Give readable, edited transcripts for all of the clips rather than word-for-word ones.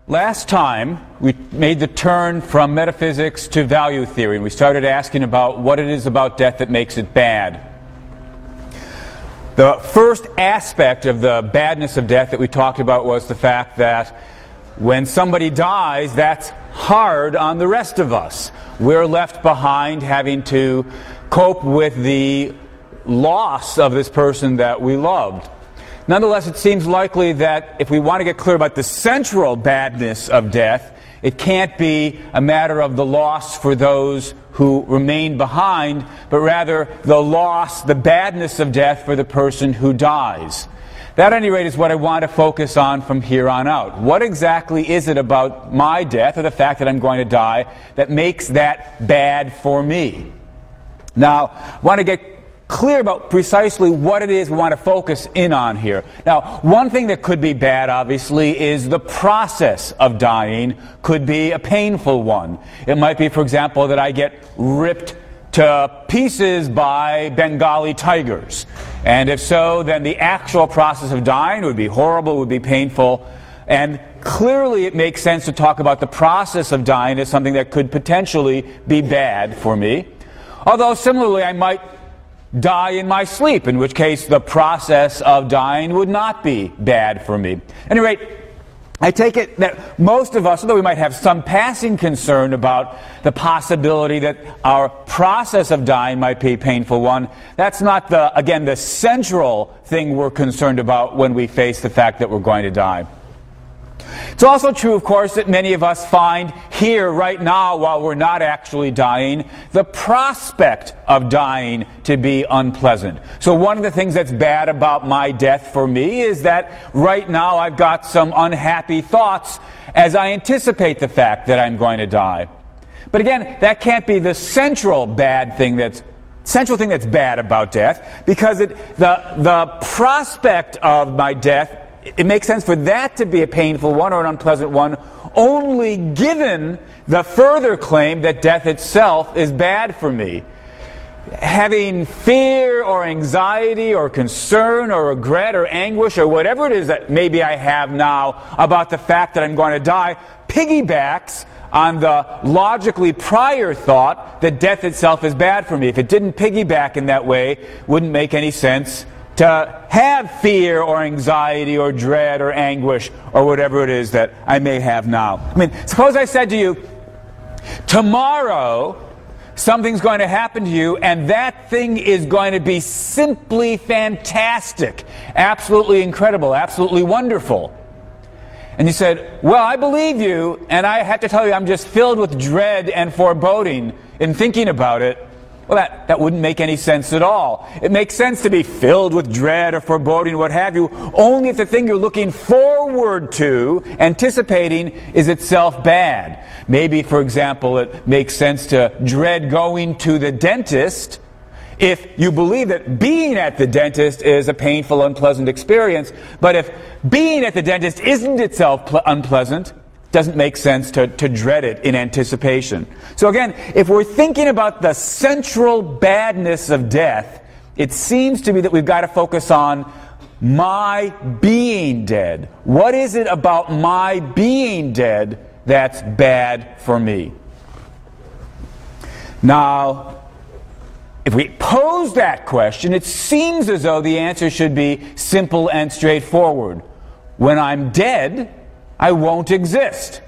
Last time, we made the turn from metaphysics to value theory, and we started asking about what it is about death that makes it bad. The first aspect of the badness of death that we talked about was the fact that when somebody dies, that's hard on the rest of us. We're left behind having to cope with the loss of this person that we loved. Nonetheless, it seems likely that if we want to get clear about the central badness of death, it can't be a matter of the loss for those who remain behind, but rather the loss, the badness of death for the person who dies. That, at any rate, is what I want to focus on from here on out. What exactly is it about my death, or the fact that I'm going to die, that makes that bad for me? Now, I want to get clear about precisely what it is we want to focus in on here. Now, one thing that could be bad, obviously, is the process of dying could be a painful one. It might be, for example, that I get ripped to pieces by Bengali tigers. And if so, then the actual process of dying would be horrible, would be painful. And clearly it makes sense to talk about the process of dying as something that could potentially be bad for me. Although similarly, I might die in my sleep, in which case the process of dying would not be bad for me. At any rate, I take it that most of us, although we might have some passing concern about the possibility that our process of dying might be a painful one, that's not, the central thing we're concerned about when we face the fact that we're going to die. It's also true, of course, that many of us find here, right now, while we're not actually dying, the prospect of dying to be unpleasant. So one of the things that's bad about my death for me is that right now I've got some unhappy thoughts as I anticipate the fact that I'm going to die. But again, that can't be the central thing that's bad about death, because the prospect of my death, it makes sense for that to be a painful one or an unpleasant one only given the further claim that death itself is bad for me. Having fear or anxiety or concern or regret or anguish or whatever it is that maybe I have now about the fact that I'm going to die piggybacks on the logically prior thought that death itself is bad for me. If it didn't piggyback in that way, it wouldn't make any sense to have fear or anxiety or dread or anguish or whatever it is that I may have now. I mean, suppose I said to you, tomorrow something's going to happen to you, and that thing is going to be simply fantastic, absolutely incredible, absolutely wonderful. And you said, well, I believe you, and I have to tell you I'm just filled with dread and foreboding in thinking about it. Well, that wouldn't make any sense at all. It makes sense to be filled with dread or foreboding, what have you, only if the thing you're looking forward to, anticipating, is itself bad. Maybe, for example, it makes sense to dread going to the dentist if you believe that being at the dentist is a painful, unpleasant experience. But if being at the dentist isn't itself unpleasant, doesn't make sense to dread it in anticipation. So again, if we're thinking about the central badness of death, it seems to me that we've got to focus on my being dead. What is it about my being dead that's bad for me? Now, if we pose that question, it seems as though the answer should be simple and straightforward. When I'm dead, I won't exist.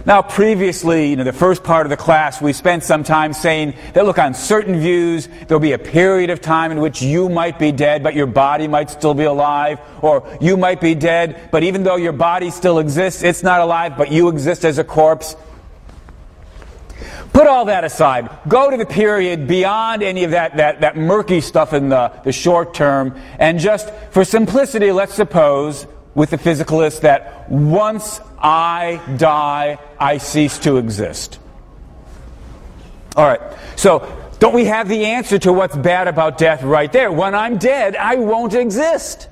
Now, previously, the first part of the class, we spent some time saying that, look, on certain views, there'll be a period of time in which you might be dead, but your body might still be alive, or you might be dead, but even though your body still exists, it's not alive, but you exist as a corpse. Put all that aside. Go to the period beyond any of that murky stuff in the short term, and just, for simplicity, let's suppose, with the physicalist, that once I die, I cease to exist. All right, so don't we have the answer to what's bad about death right there? When I'm dead, I won't exist.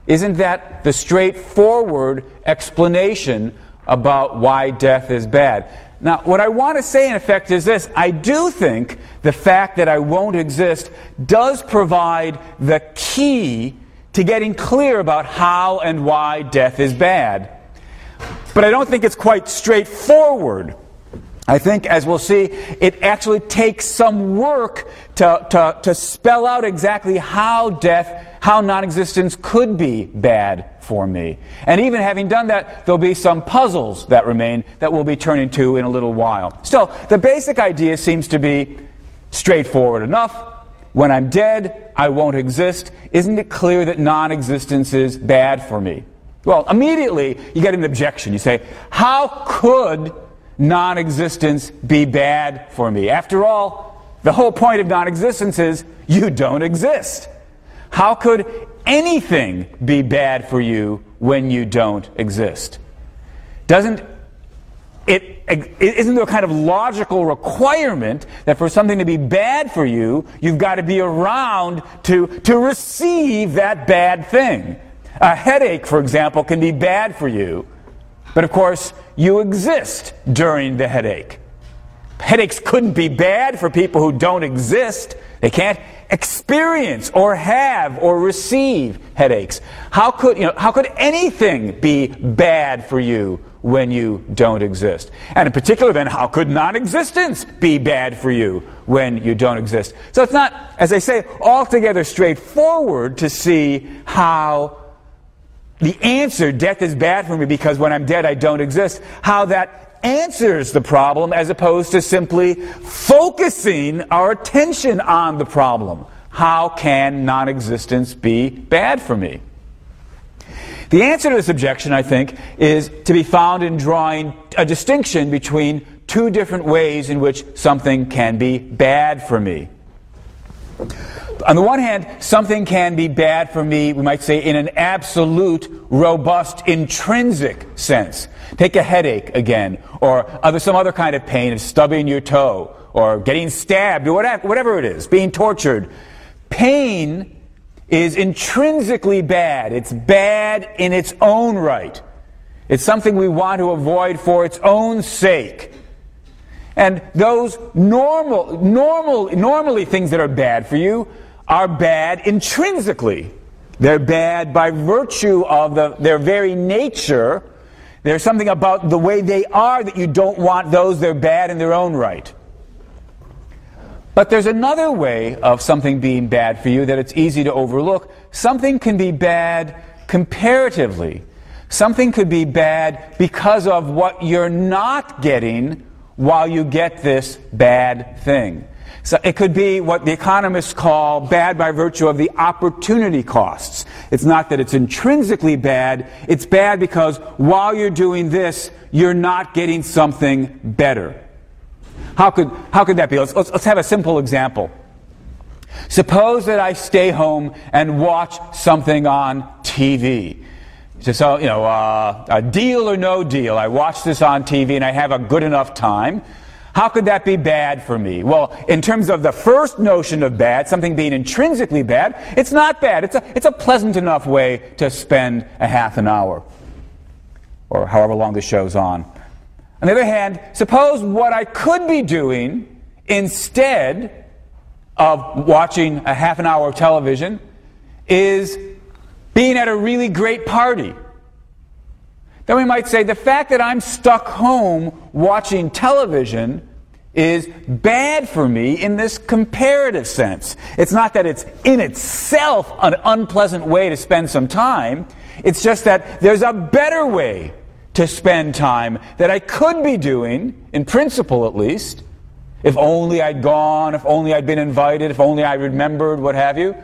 Isn't that the straightforward explanation about why death is bad? Now, what I want to say, in effect, is this. I do think the fact that I won't exist does provide the key to getting clear about how and why death is bad. But I don't think it's quite straightforward. I think, as we'll see, it actually takes some work to spell out exactly how non-existence could be bad for me. And even having done that, there'll be some puzzles that remain that we'll be turning to in a little while. Still, the basic idea seems to be straightforward enough. When I'm dead, I won't exist. Isn't it clear that non-existence is bad for me? Well, immediately you get an objection. You say, how could non-existence be bad for me? After all, the whole point of non-existence is you don't exist. How could anything be bad for you when you don't exist? Isn't there a kind of logical requirement that for something to be bad for you, you've got to be around to receive that bad thing? A headache, for example, can be bad for you, but of course, you exist during the headache. Headaches couldn't be bad for people who don't exist. They can't experience or have or receive headaches. How could anything be bad for you when you don't exist? And in particular, then, how could non-existence be bad for you when you don't exist? So it's not, as I say, altogether straightforward to see how the answer, death is bad for me because when I'm dead I don't exist, how that answers the problem as opposed to simply focusing our attention on the problem. How can non-existence be bad for me? The answer to this objection, I think, is to be found in drawing a distinction between two different ways in which something can be bad for me. On the one hand, something can be bad for me, we might say, in an absolute, robust, intrinsic sense. Take a headache again, or some other kind of pain, stubbing your toe, or getting stabbed, or whatever it is, being tortured. Pain is intrinsically bad. It's bad in its own right. It's something we want to avoid for its own sake. And those normally things that are bad for you are bad intrinsically. They're bad by virtue of their very nature. There's something about the way they are that you don't want those. They're bad in their own right. But there's another way of something being bad for you that it's easy to overlook. Something can be bad comparatively. Something could be bad because of what you're not getting while you get this bad thing. So it could be what the economists call bad by virtue of the opportunity costs. It's not that it's intrinsically bad, it's bad because while you're doing this, you're not getting something better. How could that be? Let's have a simple example. Suppose that I stay home and watch something on TV. So, a deal or no deal. I watch this on TV and I have a good enough time. How could that be bad for me? Well, in terms of the first notion of bad, something being intrinsically bad, it's not bad. It's a pleasant enough way to spend a half an hour, or however long the show's on. On the other hand, suppose what I could be doing instead of watching a half an hour of television is being at a really great party. Then we might say the fact that I'm stuck home watching television is bad for me in this comparative sense. It's not that it's in itself an unpleasant way to spend some time. It's just that there's a better way to spend time that I could be doing, in principle at least, if only I'd gone, if only I'd been invited, if only I remembered, what have you.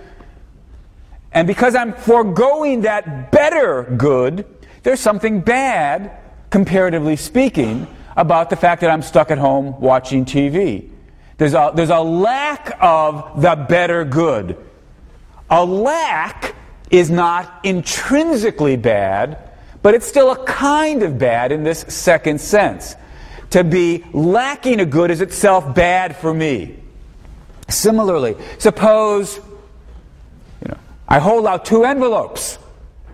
And because I'm foregoing that better good, there's something bad, comparatively speaking, about the fact that I'm stuck at home watching TV. There's a lack of the better good. A lack is not intrinsically bad, but it's still a kind of bad in this second sense. To be lacking a good is itself bad for me. Similarly, suppose I hold out two envelopes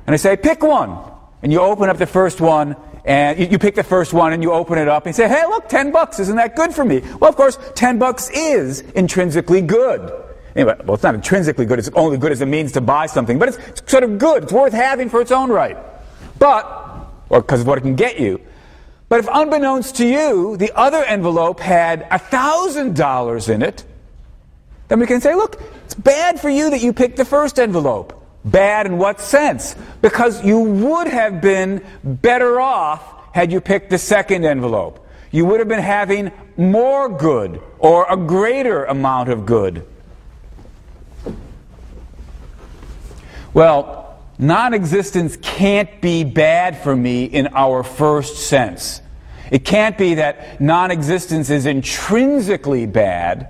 and I say, pick one. And you open up the first one, and you pick the first one, and you open it up, and you say, hey, look, $10, isn't that good for me? Well, of course, $10 is intrinsically good. Anyway, well, it's not intrinsically good, it's only good as a means to buy something, but it's sort of good, it's worth having for its own right. But or because of what it can get you. But if unbeknownst to you, the other envelope had $1,000 in it, then we can say, look, it's bad for you that you picked the first envelope. Bad in what sense? Because you would have been better off had you picked the second envelope. You would have been having more good or a greater amount of good. Well, non-existence can't be bad for me in our first sense. It can't be that non-existence is intrinsically bad,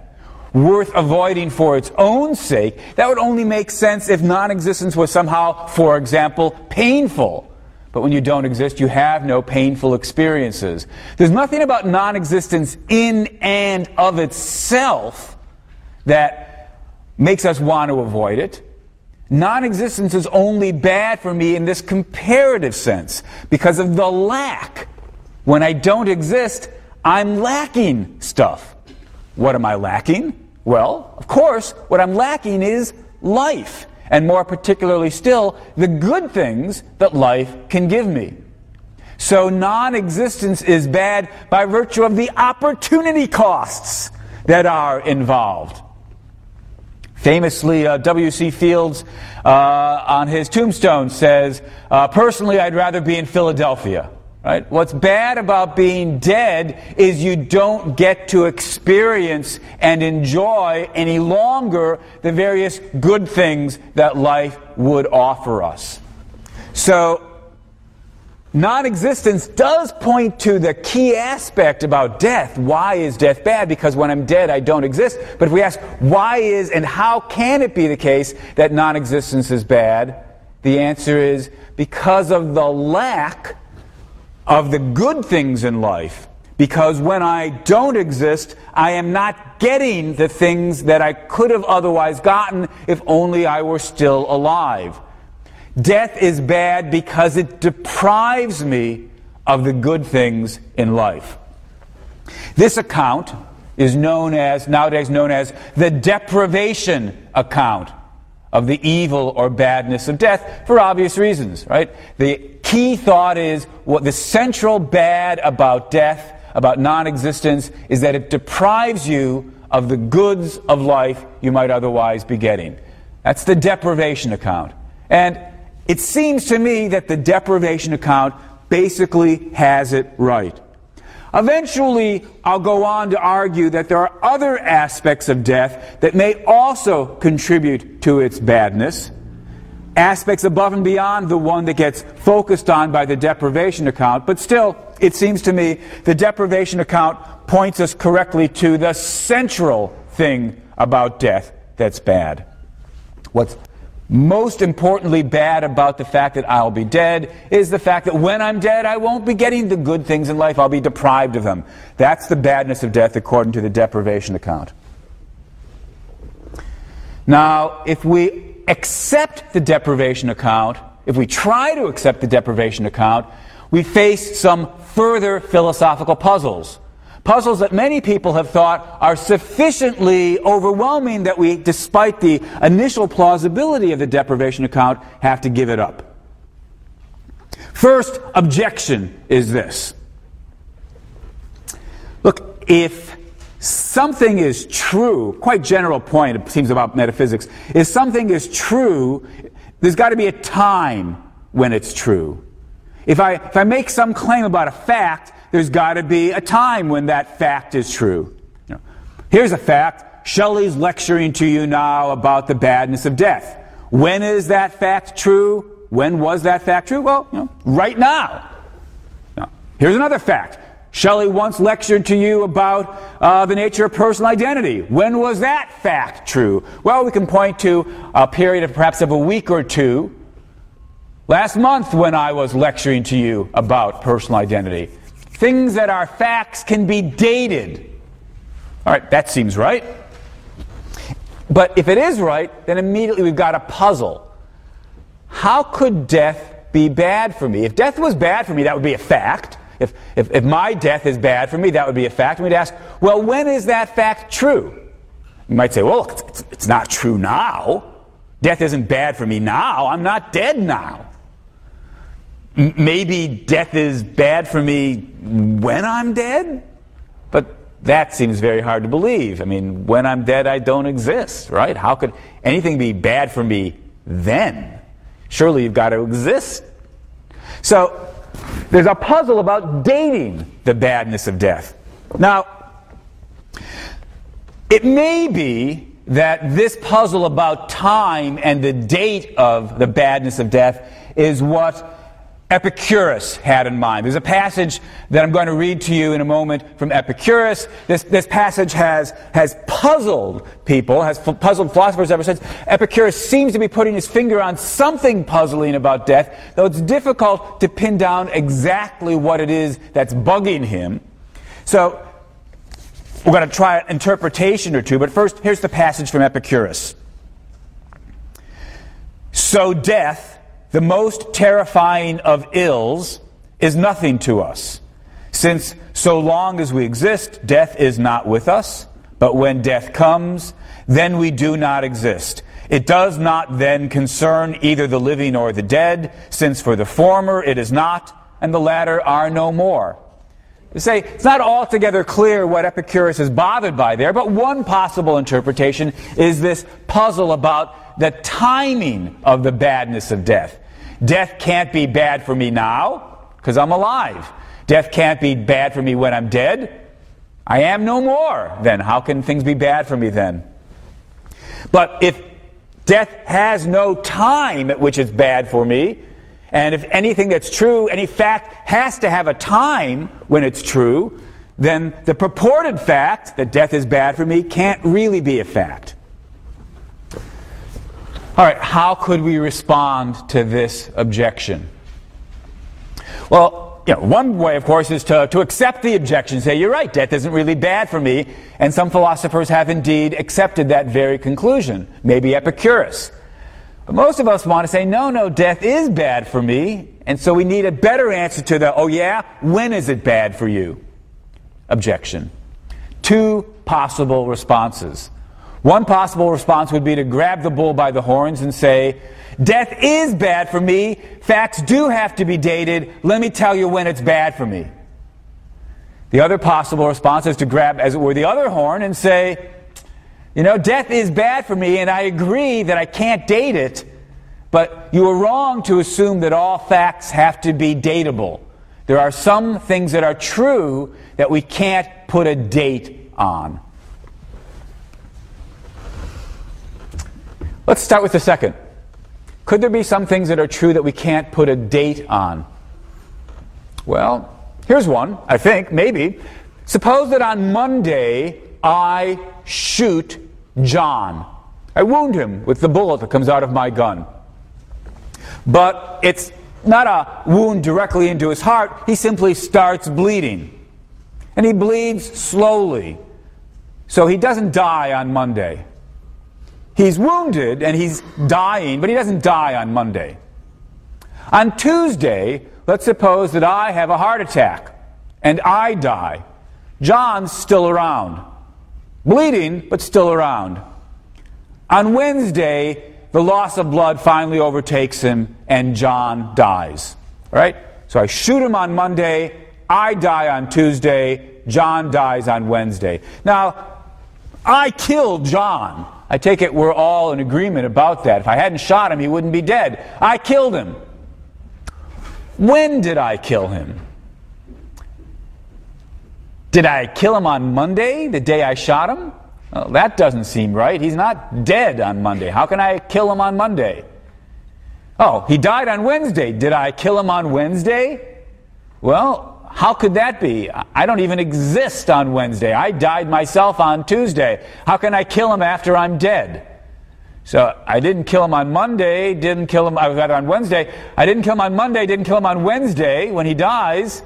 worth avoiding for its own sake. That would only make sense if non-existence was somehow, for example, painful. But when you don't exist, you have no painful experiences. There's nothing about non-existence in and of itself that makes us want to avoid it. Non-existence is only bad for me in this comparative sense because of the lack. When I don't exist, I'm lacking stuff. What am I lacking? Well, of course, what I'm lacking is life, and more particularly still, the good things that life can give me. So non-existence is bad by virtue of the opportunity costs that are involved. Famously, W.C. Fields on his tombstone says, personally, I'd rather be in Philadelphia. Right? What's bad about being dead is you don't get to experience and enjoy any longer the various good things that life would offer us. So, non-existence does point to the key aspect about death. Why is death bad? Because when I'm dead, I don't exist. But if we ask, why is and how can it be the case that non-existence is bad? The answer is because of the lack of the good things in life. Because when I don't exist, I am not getting the things that I could have otherwise gotten if only I were still alive. Death is bad because it deprives me of the good things in life. This account is nowadays known as the deprivation account of the evil or badness of death for obvious reasons, right? The key thought is what the central bad about death, about non-existence, is that it deprives you of the goods of life you might otherwise be getting. That's the deprivation account. And it seems to me that the deprivation account basically has it right. Eventually, I'll go on to argue that there are other aspects of death that may also contribute to its badness, aspects above and beyond the one that gets focused on by the deprivation account, but still, it seems to me the deprivation account points us correctly to the central thing about death that's bad. What's most importantly bad about the fact that I'll be dead is the fact that when I'm dead, I won't be getting the good things in life. I'll be deprived of them. That's the badness of death according to the deprivation account. Now, if we accept the deprivation account, if we try to accept the deprivation account, we face some further philosophical puzzles. Puzzles that many people have thought are sufficiently overwhelming that we, despite the initial plausibility of the deprivation account, have to give it up. First objection is this. Look, if something is true, quite general point, it seems, about metaphysics, if something is true, there's got to be a time when it's true. If I make some claim about a fact, there's got to be a time when that fact is true. You know, here's a fact. Shelley's lecturing to you now about the badness of death. When is that fact true? When was that fact true? Well, right now. Now, here's another fact. Shelley once lectured to you about the nature of personal identity. When was that fact true? Well, we can point to a period of perhaps of a week or two. Last month when I was lecturing to you about personal identity. Things that are facts can be dated. All right, that seems right. But if it is right, then immediately we've got a puzzle. How could death be bad for me? If death was bad for me, that would be a fact. If my death is bad for me, that would be a fact. And we'd ask, well, when is that fact true? You might say, well, it's not true now. Death isn't bad for me now. I'm not dead now. maybe death is bad for me when I'm dead? But that seems very hard to believe. I mean, when I'm dead, I don't exist, right? How could anything be bad for me then? Surely you've got to exist. So there's a puzzle about dating the badness of death. Now, it may be that this puzzle about time and the date of the badness of death is what Epicurus had in mind. There's a passage that I'm going to read to you in a moment from Epicurus. This passage has puzzled people, has puzzled philosophers ever since. Epicurus seems to be putting his finger on something puzzling about death, though it's difficult to pin down exactly what it is that's bugging him. So we're going to try an interpretation or two, but first, here's the passage from Epicurus. So death, the most terrifying of ills, is nothing to us, since so long as we exist, death is not with us, but when death comes, then we do not exist. It does not then concern either the living or the dead, since for the former it is not, and the latter are no more. You say, it's not altogether clear what Epicurus is bothered by there, but one possible interpretation is this puzzle about the timing of the badness of death. Death can't be bad for me now, because I'm alive. Death can't be bad for me when I'm dead. I am no more. Then how can things be bad for me then? But if death has no time at which it's bad for me, and if anything that's true, any fact has to have a time when it's true, then the purported fact that death is bad for me can't really be a fact. All right, how could we respond to this objection? Well, one way, of course, is to accept the objection, say, you're right, death isn't really bad for me, and some philosophers have indeed accepted that very conclusion, maybe Epicurus. But most of us want to say, no, death is bad for me, and so we need a better answer to the, oh yeah, when is it bad for you? Objection. Two possible responses. One possible response would be to grab the bull by the horns and say, death is bad for me, facts do have to be dated, let me tell you when it's bad for me. The other possible response is to grab, as it were, the other horn and say, death is bad for me, and I agree that I can't date it, but you were wrong to assume that all facts have to be dateable. There are some things that are true that we can't put a date on. Let's start with the second. Could there be some things that are true that we can't put a date on? Well, here's one, I think, maybe. Suppose that on Monday I shoot John. I wound him with the bullet that comes out of my gun. But it's not a wound directly into his heart. He simply starts bleeding. And he bleeds slowly. So he doesn't die on Monday. He's wounded and he's dying, but he doesn't die on Monday. On Tuesday, let's suppose that I have a heart attack and I die. John's still around. Bleeding, but still around. On Wednesday, the loss of blood finally overtakes him and John dies. All right? So I shoot him on Monday, I die on Tuesday, John dies on Wednesday. Now, I killed John. I take it we're all in agreement about that. If I hadn't shot him, he wouldn't be dead. I killed him. When did I kill him? Did I kill him on Monday, the day I shot him? Well, that doesn't seem right. He's not dead on Monday. How can I kill him on Monday? Oh, he died on Wednesday. Did I kill him on Wednesday? Well, how could that be? I don't even exist on Wednesday. I died myself on Tuesday. How can I kill him after I'm dead? So I didn't kill him on Monday, didn't kill him, I was on Wednesday. I didn't kill him on Monday, didn't kill him on Wednesday when he dies.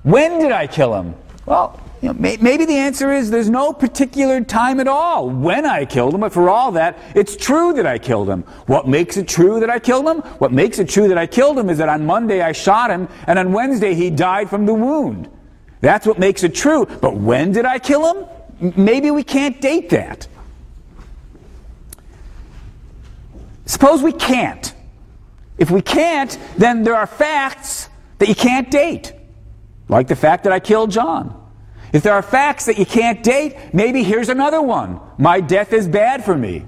When did I kill him? Well, maybe the answer is there's no particular time at all when I killed him, but for all that, it's true that I killed him. What makes it true that I killed him? What makes it true that I killed him is that on Monday I shot him, and on Wednesday he died from the wound. That's what makes it true. But when did I kill him? Maybe we can't date that. Suppose we can't. If we can't, then there are facts that you can't date, like the fact that I killed John. If there are facts that you can't date, maybe here's another one. My death is bad for me.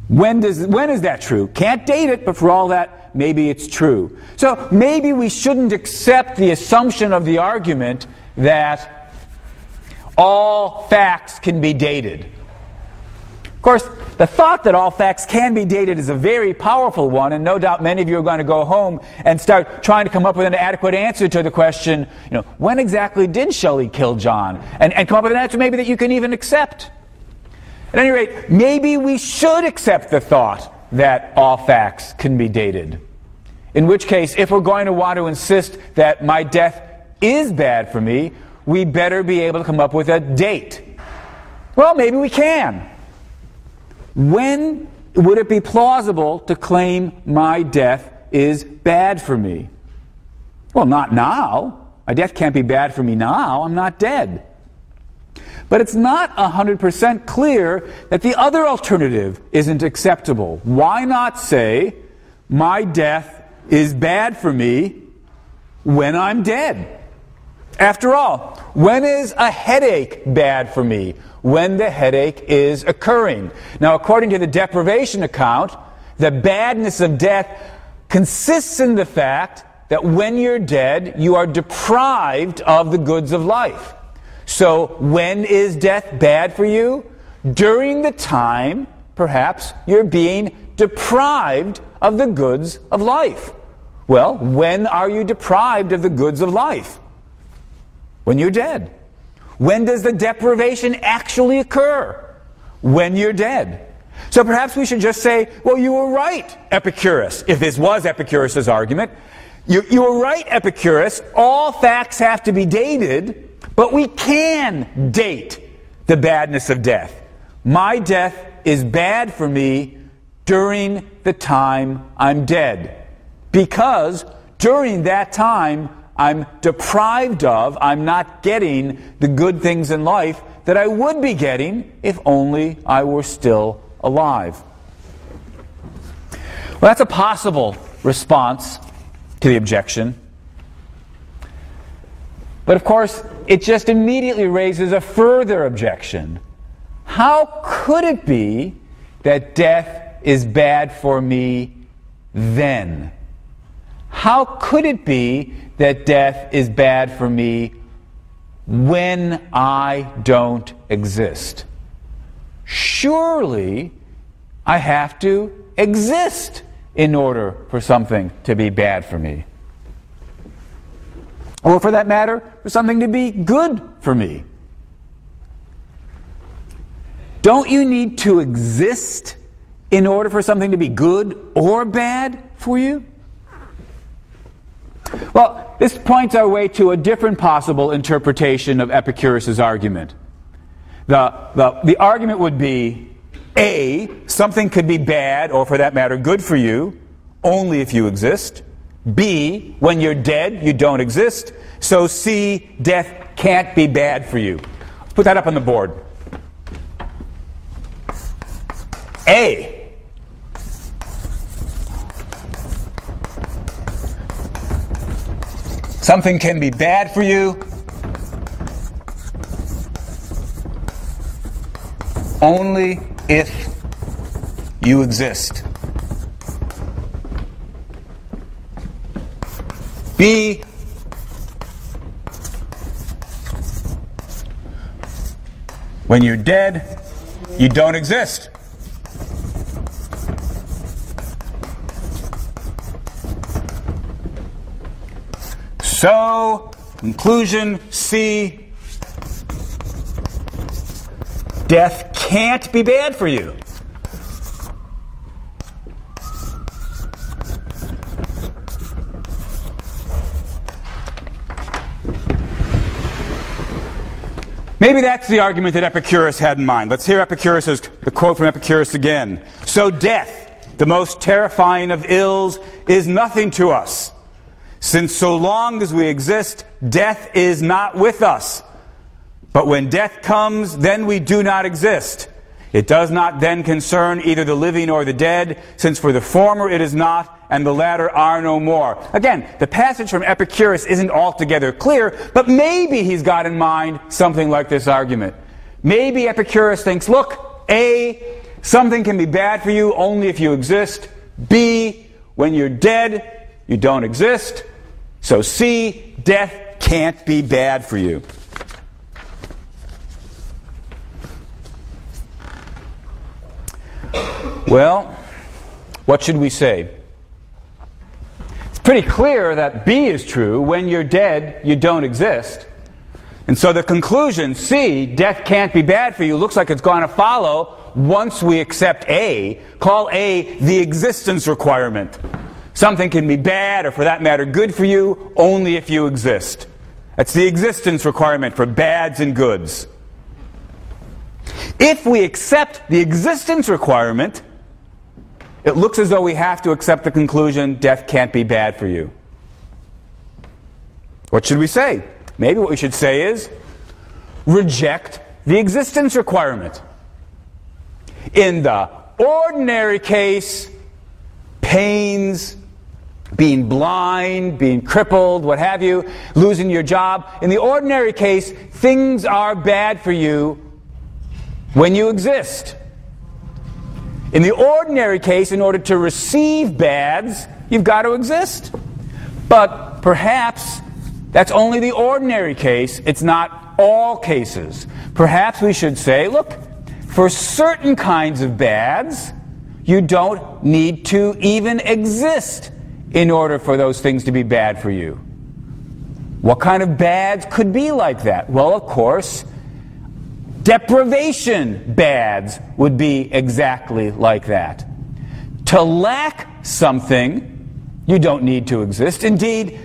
When is that true? Can't date it, but for all that, maybe it's true. So maybe we shouldn't accept the assumption of the argument that all facts can be dated. Of course, the thought that all facts can be dated is a very powerful one, and no doubt many of you are going to go home and start trying to come up with an adequate answer to the question, when exactly did Shelley kill John? And come up with an answer maybe that you can even accept. At any rate, maybe we should accept the thought that all facts can be dated. In which case, if we're going to want to insist that my death is bad for me, we better be able to come up with a date. Well, maybe we can. When would it be plausible to claim my death is bad for me? Well, not now. My death can't be bad for me now. I'm not dead. But it's not 100% clear that the other alternative isn't acceptable. Why not say, my death is bad for me when I'm dead? After all, when is a headache bad for me? When the headache is occurring. Now, according to the deprivation account, the badness of death consists in the fact that when you're dead, you are deprived of the goods of life. So, when is death bad for you? During the time, perhaps, you're being deprived of the goods of life. Well, when are you deprived of the goods of life? When you're dead. When does the deprivation actually occur? When you're dead. So perhaps we should just say, well, you were right, Epicurus, if this was Epicurus' argument. You were right, Epicurus. All facts have to be dated, but we can date the badness of death. My death is bad for me during the time I'm dead, because during that time I'm deprived of, I'm not getting the good things in life that I would be getting if only I were still alive. Well, that's a possible response to the objection. But of course, it just immediately raises a further objection. How could it be that death is bad for me then? How could it be that death is bad for me when I don't exist? Surely I have to exist in order for something to be bad for me. Or for that matter, for something to be good for me. Don't you need to exist in order for something to be good or bad for you? Well, this points our way to a different possible interpretation of Epicurus' argument. The argument would be, A, something could be bad, or for that matter, good for you, only if you exist. B, when you're dead, you don't exist. So C, death can't be bad for you. Put that up on the board. A. Something can be bad for you only if you exist. B. When you're dead, you don't exist. So, conclusion C, death can't be bad for you. Maybe that's the argument that Epicurus had in mind. Let's hear the quote from Epicurus again. So death, the most terrifying of ills, is nothing to us. Since so long as we exist, death is not with us. But when death comes, then we do not exist. It does not then concern either the living or the dead, since for the former it is not, and the latter are no more. Again, the passage from Epicurus isn't altogether clear, but maybe he's got in mind something like this argument. Maybe Epicurus thinks, look, A, something can be bad for you only if you exist. B, when you're dead, you don't exist. So C, death can't be bad for you. Well, what should we say? It's pretty clear that B is true. When you're dead, you don't exist. And so the conclusion, C, death can't be bad for you, looks like it's going to follow once we accept A. Call A the existence requirement. Something can be bad, or for that matter, good for you, only if you exist. That's the existence requirement for bads and goods. If we accept the existence requirement, it looks as though we have to accept the conclusion, death can't be bad for you. What should we say? Maybe what we should say is, reject the existence requirement. In the ordinary case, pains, being blind, being crippled, what have you, losing your job. In the ordinary case, things are bad for you when you exist. In the ordinary case, in order to receive bads, you've got to exist. But perhaps that's only the ordinary case. It's not all cases. Perhaps we should say, look, for certain kinds of bads, you don't need to even exist in order for those things to be bad for you. What kind of bads could be like that? Well, of course, deprivation bads would be exactly like that. To lack something, you don't need to exist. Indeed,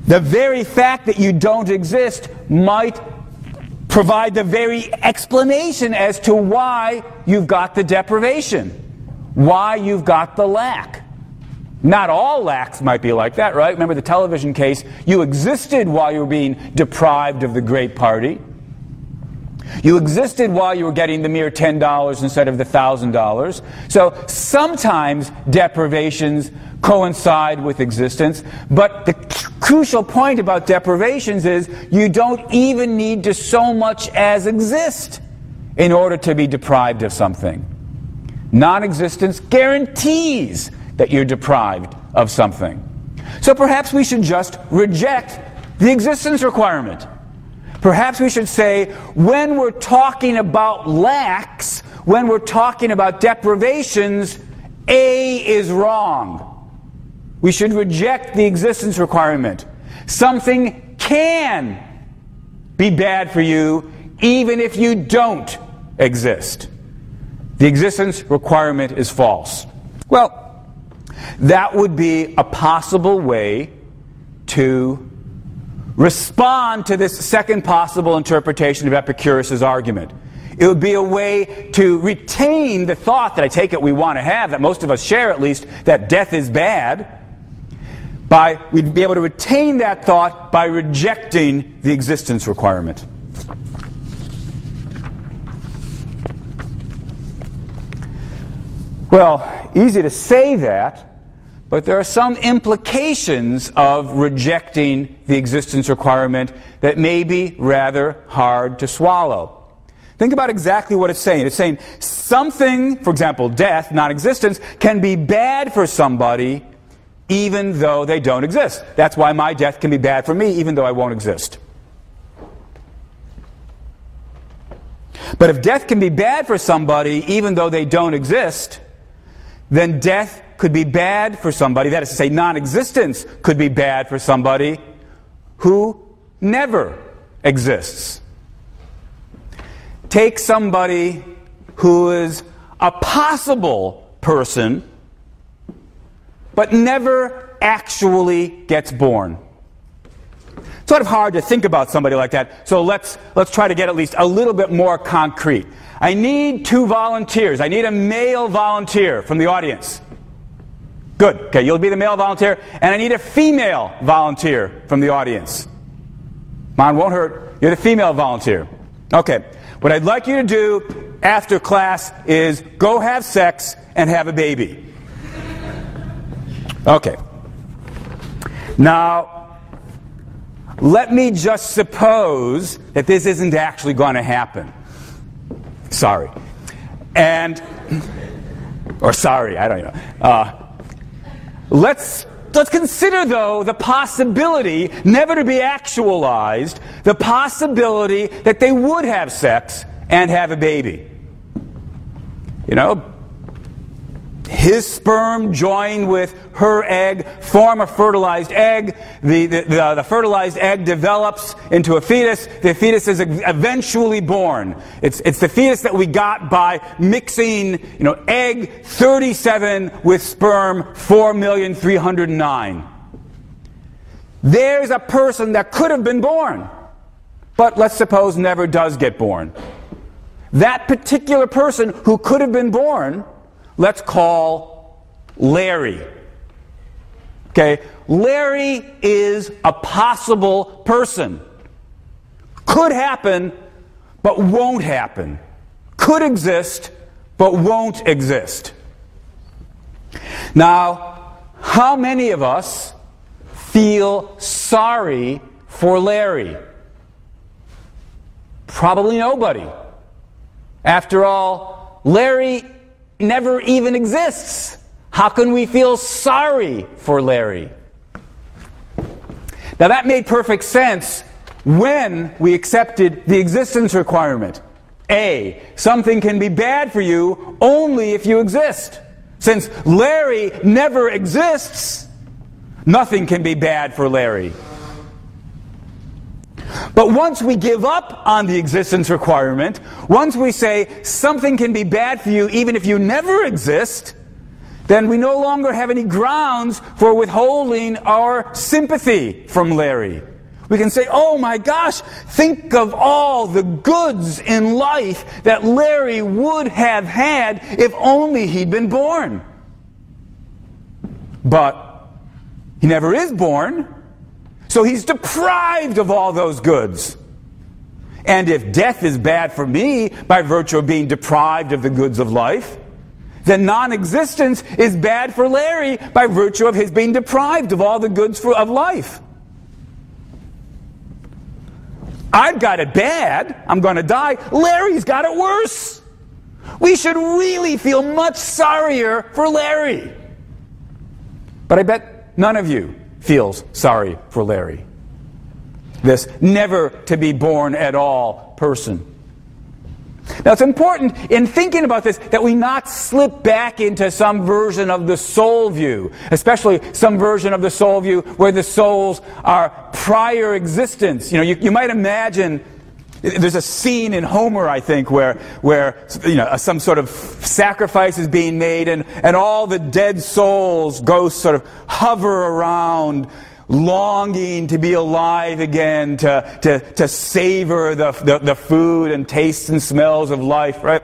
the very fact that you don't exist might provide the very explanation as to why you've got the deprivation, why you've got the lack. Not all lacks might be like that, right? Remember the television case, you existed while you were being deprived of the great party. You existed while you were getting the mere $10 instead of the $1,000. So sometimes deprivations coincide with existence, but the crucial point about deprivations is you don't even need to so much as exist in order to be deprived of something. Non-existence guarantees that you're deprived of something. So perhaps we should just reject the existence requirement. Perhaps we should say, when we're talking about lacks, when we're talking about deprivations, A is wrong. We should reject the existence requirement. Something can be bad for you even if you don't exist. The existence requirement is false. Well, that would be a possible way to respond to this second possible interpretation of Epicurus' argument. It would be a way to retain the thought that I take it we want to have, that most of us share at least, that death is bad. We'd be able to retain that thought by rejecting the existence requirement. Well, easy to say that, but there are some implications of rejecting the existence requirement that may be rather hard to swallow. Think about exactly what it's saying. It's saying something, for example, death, non-existence, can be bad for somebody even though they don't exist. That's why my death can be bad for me even though I won't exist. But if death can be bad for somebody even though they don't exist, then death could be bad for somebody, that is to say, non-existence could be bad for somebody who never exists. Take somebody who is a possible person, but never actually gets born. It's sort of hard to think about somebody like that, so let's try to get at least a little bit more concrete. I need 2 volunteers. I need a male volunteer from the audience. Good. Okay, you'll be the male volunteer. And I need a female volunteer from the audience. Mine won't hurt. You're the female volunteer. Okay. What I'd like you to do, after class is go have sex and have a baby. Okay. Now, let me just suppose that this isn't actually going to happen. Sorry. Or sorry, I don't know. Let's consider, though, the possibility, never to be actualized, the possibility that they would have sex and have a baby. You know, his sperm join with her egg, form a fertilized egg. The fertilized egg develops into a fetus. The fetus is eventually born. It's the fetus that we got by mixing, egg 37 with sperm 4,309,000. There's a person that could have been born, but let's suppose never does get born. That particular person who could have been born, let's call Larry. Okay, Larry is a possible person. Could happen, but won't happen. Could exist, but won't exist. Now, how many of us feel sorry for Larry? Probably nobody. After all, Larry never even exists. How can we feel sorry for Larry? Now that made perfect sense when we accepted the existence requirement. A, something can be bad for you only if you exist. Since Larry never exists, nothing can be bad for Larry. But once we give up on the existence requirement, once we say something can be bad for you even if you never exist, then we no longer have any grounds for withholding our sympathy from Larry. We can say, oh my gosh, think of all the goods in life that Larry would have had if only he'd been born. But he never is born. So he's deprived of all those goods. And if death is bad for me by virtue of being deprived of the goods of life, then non-existence is bad for Larry by virtue of his being deprived of all the goods of life. I've got it bad. I'm going to die. Larry's got it worse. We should really feel much sorrier for Larry. But I bet none of you feels sorry for Larry, this never to be born at all person. Now it's important in thinking about this that we not slip back into some version of the soul view, especially some version of the soul view where the souls are prior existence. You might imagine there's a scene in Homer, I think, where some sort of sacrifice is being made, and all the dead souls, ghosts, sort of hover around, longing to be alive again, to savor the food and tastes and smells of life, right?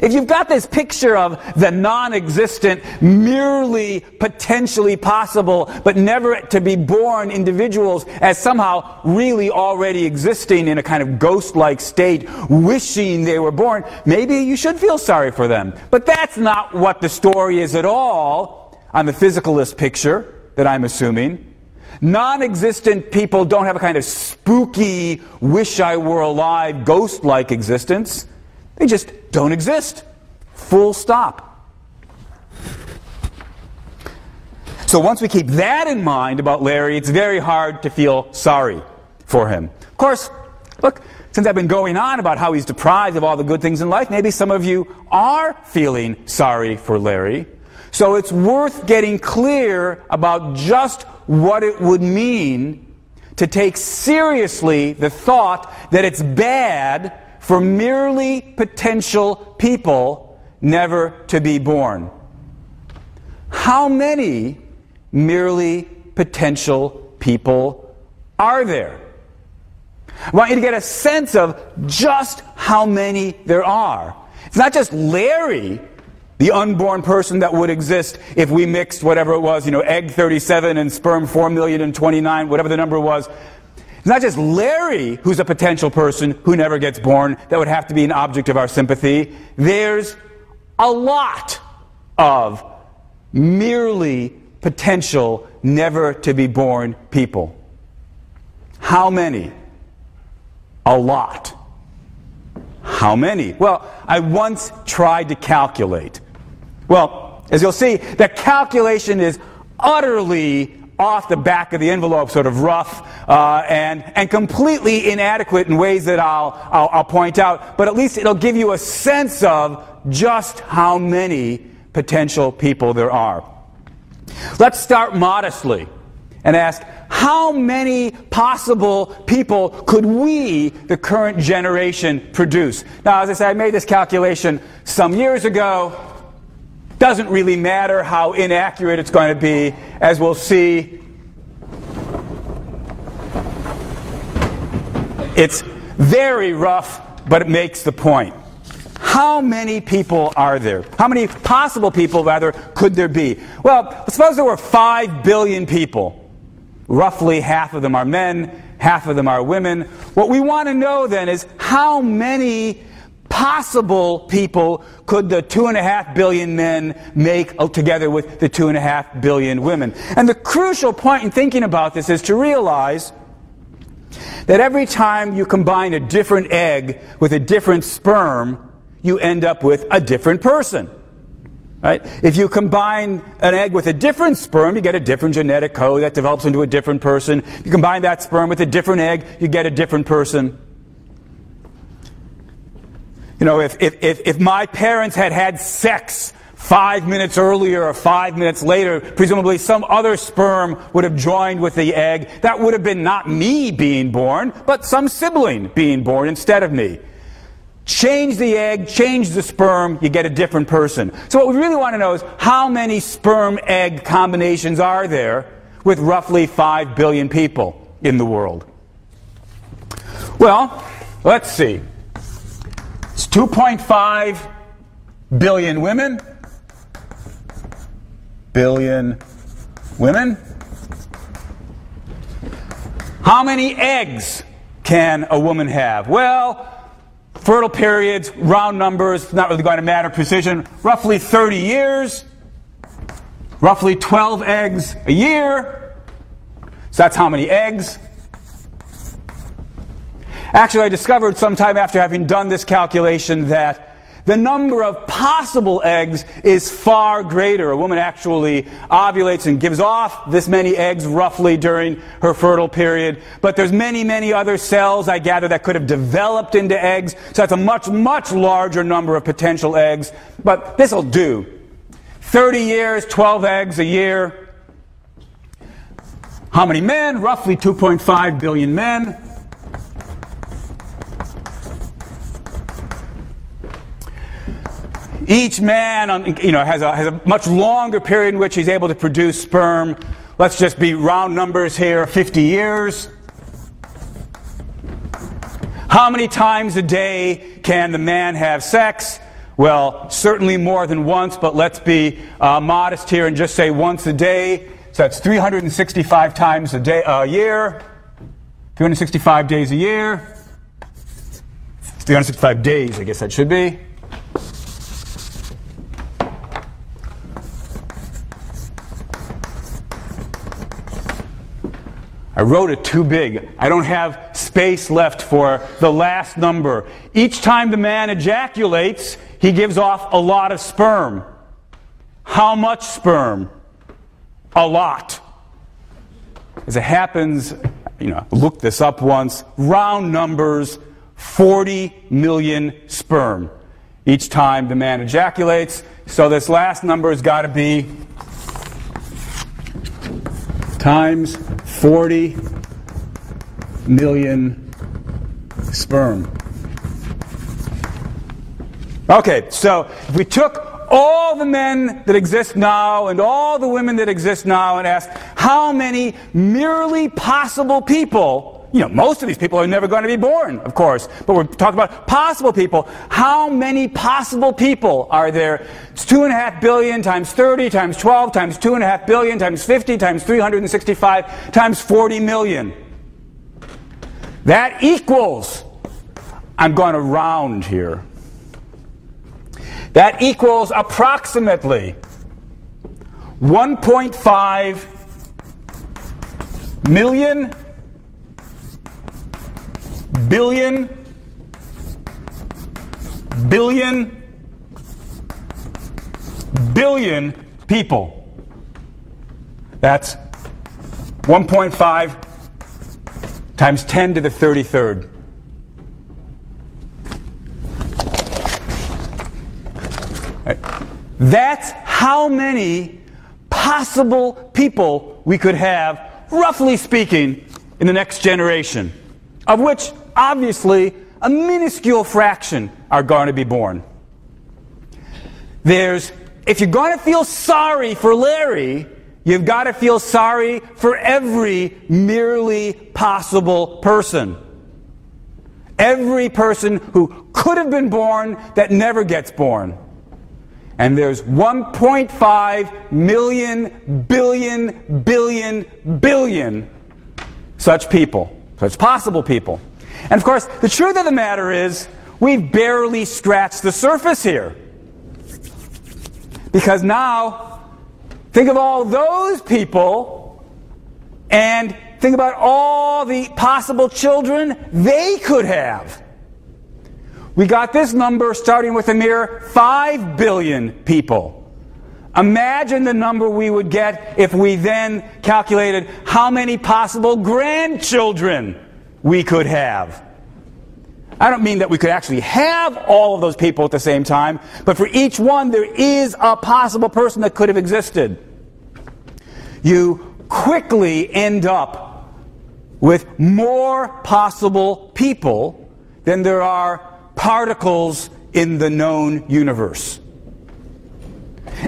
If you've got this picture of the non-existent, merely potentially possible, but never to be born individuals as somehow really already existing in a kind of ghost-like state, wishing they were born, maybe you should feel sorry for them. But that's not what the story is at all on the physicalist picture that I'm assuming. Non-existent people don't have a kind of spooky, wish-I-were-alive, ghost-like existence. They just don't exist. Full stop. So once we keep that in mind about Larry, it's very hard to feel sorry for him. Of course, look, since I've been going on about how he's deprived of all the good things in life, maybe some of you are feeling sorry for Larry. So it's worth getting clear about just what it would mean to take seriously the thought that it's bad for merely potential people never to be born. How many merely potential people are there? I want you to get a sense of just how many there are. It's not just Larry, the unborn person that would exist if we mixed whatever it was, egg 37 and sperm 4,029,000, whatever the number was. It's not just Larry who's a potential person who never gets born that would have to be an object of our sympathy. There's a lot of merely potential never to be born people. How many? A lot. How many? Well, I once tried to calculate. Well, as you'll see, the calculation is utterly off the back of the envelope, sort of rough, and completely inadequate in ways that I'll point out, but at least it'll give you a sense of just how many potential people there are. Let's start modestly and ask, how many possible people could we, the current generation, produce? Now, as I said, I made this calculation some years ago. Doesn't really matter how inaccurate it's going to be, as we'll see. It's very rough, but it makes the point. How many people are there? How many possible people, rather, could there be? Well, suppose there were 5 billion people. Roughly half of them are men, half of them are women. What we want to know then is how many possible people could the 2.5 billion men make together with the 2.5 billion women. And the crucial point in thinking about this is to realize that every time you combine a different egg with a different sperm, you end up with a different person. Right? If you combine an egg with a different sperm, you get a different genetic code that develops into a different person. If you combine that sperm with a different egg, you get a different person. You know, if my parents had had sex 5 minutes earlier or 5 minutes later, presumably some other sperm would have joined with the egg. That would have been not me being born, but some sibling being born instead of me. Change the egg, change the sperm, you get a different person. So what we really want to know is how many sperm-egg combinations are there with roughly 5 billion people in the world? Well, let's see. It's 2.5 billion women. Billion women. How many eggs can a woman have? Well, fertile periods, round numbers, not really going to matter precision, roughly 30 years, roughly 12 eggs a year. So that's how many eggs. Actually, I discovered sometime after having done this calculation that the number of possible eggs is far greater. A woman actually ovulates and gives off this many eggs roughly during her fertile period. But there's many, many other cells, I gather, that could have developed into eggs. So that's a much, much larger number of potential eggs. But this will do. 30 years, 12 eggs a year. How many men? Roughly 2.5 billion men. Each man, has a much longer period in which he's able to produce sperm. Let's just be round numbers here, 50 years. How many times a day can the man have sex? Well, certainly more than once, but let's be modest here and just say once a day. So that's 365 times a year. 365 days a year. 365 days, I guess that should be. I wrote it too big. I don't have space left for the last number. Each time the man ejaculates, he gives off a lot of sperm. How much sperm? A lot. As it happens, look this up once, round numbers, 40 million sperm each time the man ejaculates. So this last number has got to be times 40 million sperm. Okay, so if we took all the men that exist now and all the women that exist now and asked how many merely possible people, most of these people are never going to be born, of course, but we're talking about possible people. How many possible people are there? It's 2.5 billion times 30 times 12 times 2.5 billion times 50 times 365 times 40 million. That equals, I'm going to round here, that equals approximately 1.5 million billion people. That's 1.5 times 10 to the 33rd. Right. That's how many possible people we could have, roughly speaking, in the next generation, of which, obviously, a minuscule fraction are going to be born. If you're going to feel sorry for Larry, you've got to feel sorry for every merely possible person. Every person who could have been born that never gets born. And there's 1.5 million billion such people, such possible people. And of course, the truth of the matter is, we've barely scratched the surface here. Because now, think of all those people, and think about all the possible children they could have. We got this number starting with a mere 5 billion people. Imagine the number we would get if we then calculated how many possible grandchildren we could have. I don't mean that we could actually have all of those people at the same time, but for each one there is a possible person that could have existed. You quickly end up with more possible people than there are particles in the known universe.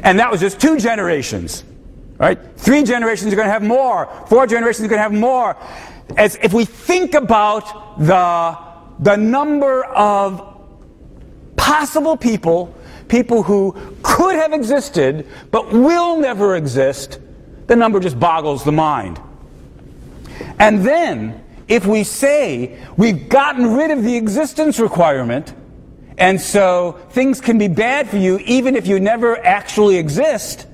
And that was just 2 generations. Right? 3 generations are going to have more. 4 generations are going to have more. As if we think about the number of possible people who could have existed but will never exist, the number just boggles the mind. And then, if we say we've gotten rid of the existence requirement, and so things can be bad for you even if you never actually exist,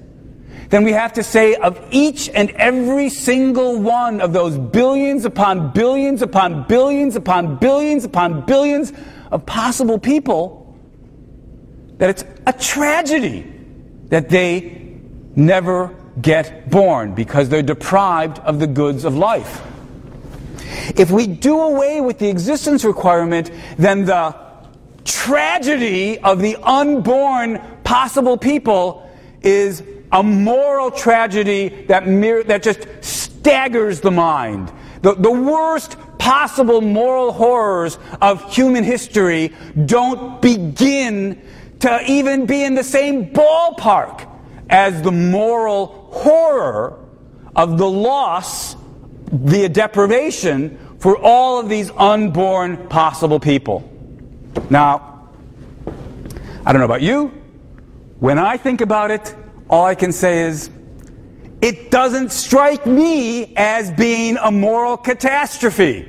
then we have to say of each and every single one of those billions upon billions upon billions upon billions upon billions of possible people that it's a tragedy that they never get born because they're deprived of the goods of life. If we do away with the existence requirement, then the tragedy of the unborn possible people is a moral tragedy that just staggers the mind. The worst possible moral horrors of human history don't begin to even be in the same ballpark as the moral horror of the loss via deprivation for all of these unborn possible people. Now, I don't know about you. When I think about it, all I can say is, it doesn't strike me as being a moral catastrophe.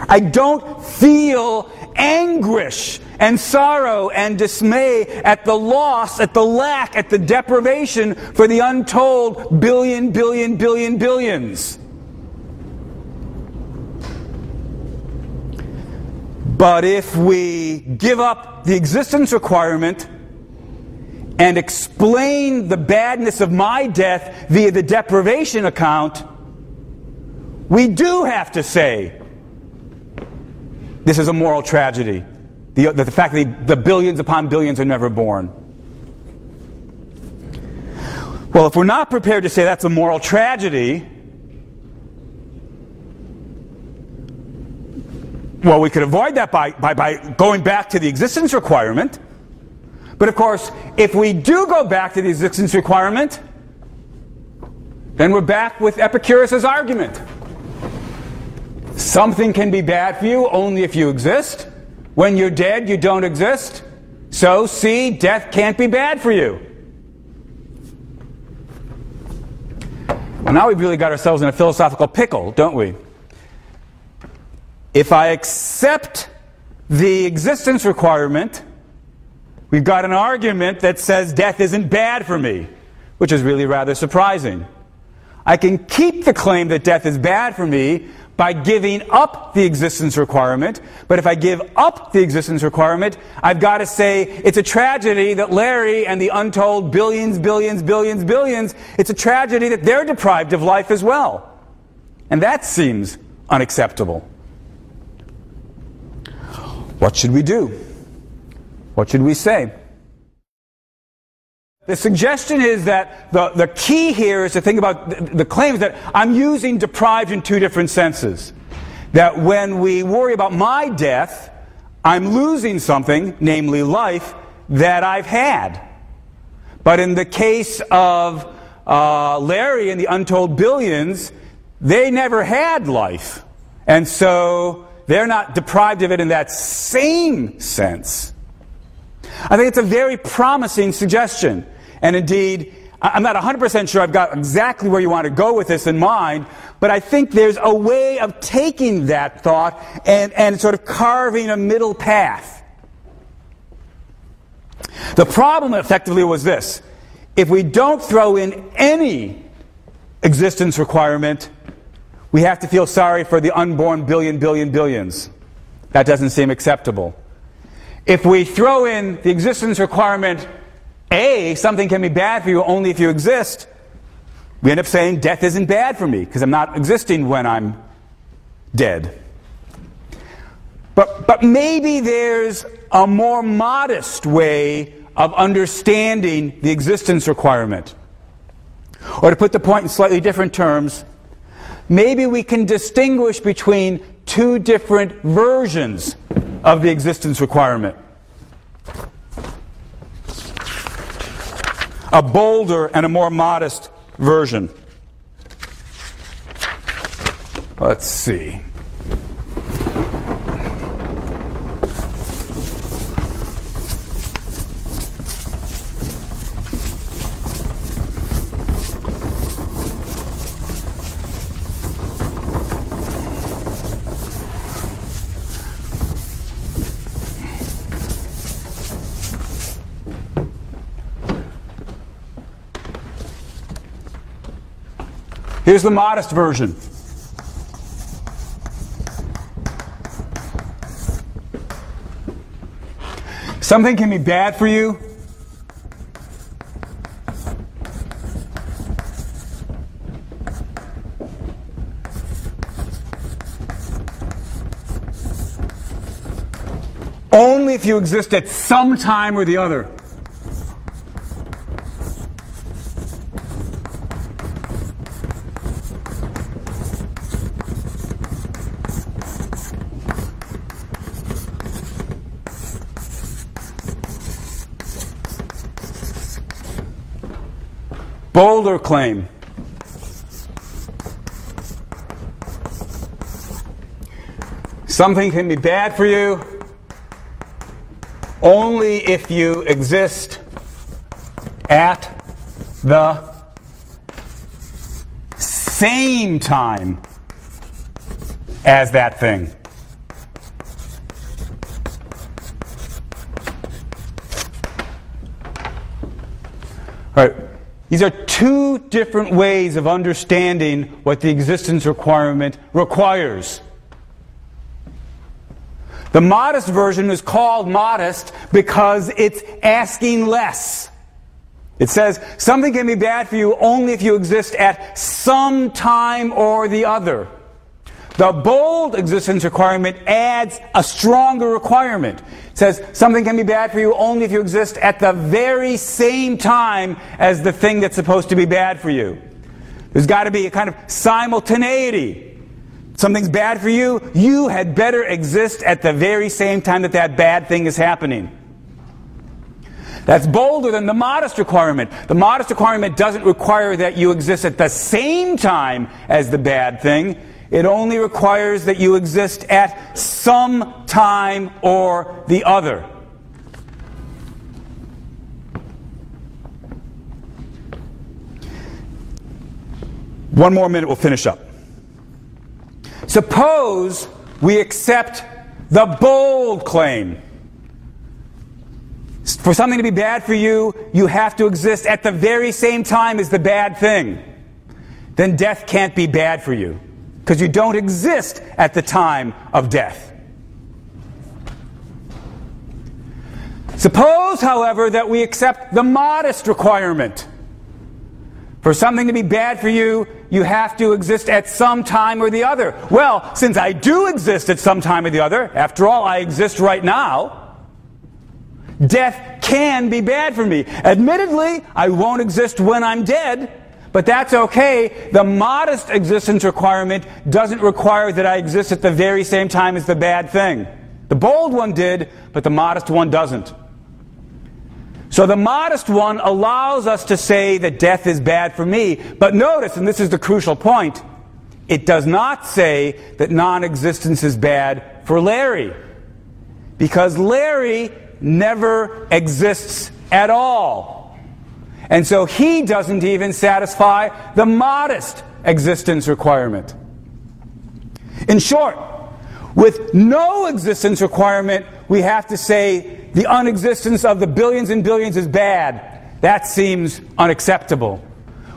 I don't feel anguish and sorrow and dismay at the loss, at the lack, at the deprivation for the untold billions. But if we give up the existence requirement and explain the badness of my death via the deprivation account, we do have to say this is a moral tragedy. The fact that the billions upon billions are never born. Well, if we're not prepared to say that's a moral tragedy, well, we could avoid that by going back to the existence requirement. But of course, if we do go back to the existence requirement, then we're back with Epicurus' argument. Something can be bad for you only if you exist. When you're dead, you don't exist. So, see, death can't be bad for you. Well, now we've really got ourselves in a philosophical pickle, don't we? if I accept the existence requirement, we've got an argument that says death isn't bad for me, which is really rather surprising. I can keep the claim that death is bad for me by giving up the existence requirement, but if I give up the existence requirement, I've got to say it's a tragedy that Larry and the untold billions, it's a tragedy that they're deprived of life as well. And that seems unacceptable. What should we do? What should we say? The suggestion is that the key here is to think about the claims that I'm using deprived in two different senses. That when we worry about my death, I'm losing something, namely life, that I've had. But in the case of Larry and the untold billions, they never had life. And so they're not deprived of it in that same sense. I think it's a very promising suggestion. And indeed, I'm not 100% sure I've got exactly where you want to go with this in mind, but I think there's a way of taking that thought and sort of carving a middle path. The problem effectively was this. If we don't throw in any existence requirement, we have to feel sorry for the unborn billions. That doesn't seem acceptable. If we throw in the existence requirement, A, something can be bad for you only if you exist, we end up saying death isn't bad for me because I'm not existing when I'm dead. But maybe there's a more modest way of understanding the existence requirement. Or to put the point in slightly different terms, maybe we can distinguish between two different versions of the existence requirement. A bolder and a more modest version. Let's see. Here's the modest version. Something can be bad for you only if you exist at some time or the other. Bolder claim. Something can be bad for you only if you exist at the same time as that thing. All right. These are two different ways of understanding what the existence requirement requires. The modest version is called modest because it's asking less. It says something can be bad for you only if you exist at some time or the other. The bold existence requirement adds a stronger requirement. It says something can be bad for you only if you exist at the very same time as the thing that's supposed to be bad for you. There's got to be a kind of simultaneity. Something's bad for you, you had better exist at the very same time that that bad thing is happening. That's bolder than the modest requirement. The modest requirement doesn't require that you exist at the same time as the bad thing. It only requires that you exist at some time or the other. One more minute, we'll finish up. Suppose we accept the bold claim. For something to be bad for you, you have to exist at the very same time as the bad thing. Then death can't be bad for you, because you don't exist at the time of death. Suppose, however, that we accept the modest requirement. For something to be bad for you, you have to exist at some time or the other. Well, since I do exist at some time or the other, after all, I exist right now, death can be bad for me. Admittedly, I won't exist when I'm dead, but that's okay. The modest existence requirement doesn't require that I exist at the very same time as the bad thing. The bold one did, but the modest one doesn't. So the modest one allows us to say that death is bad for me. But notice, and this is the crucial point, it does not say that non-existence is bad for Larry. Because Larry never exists at all. And so he doesn't even satisfy the modest existence requirement. In short, with no existence requirement, we have to say the unexistence of the billions and billions is bad. That seems unacceptable.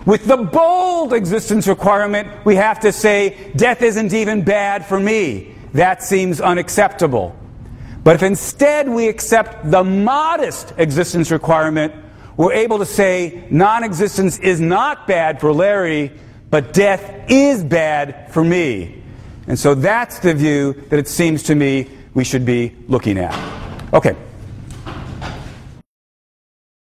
With the bold existence requirement, we have to say death isn't even bad for me. That seems unacceptable. But if instead we accept the modest existence requirement, we're able to say non-existence is not bad for Larry, but death is bad for me. And so that's the view that it seems to me we should be looking at. Okay.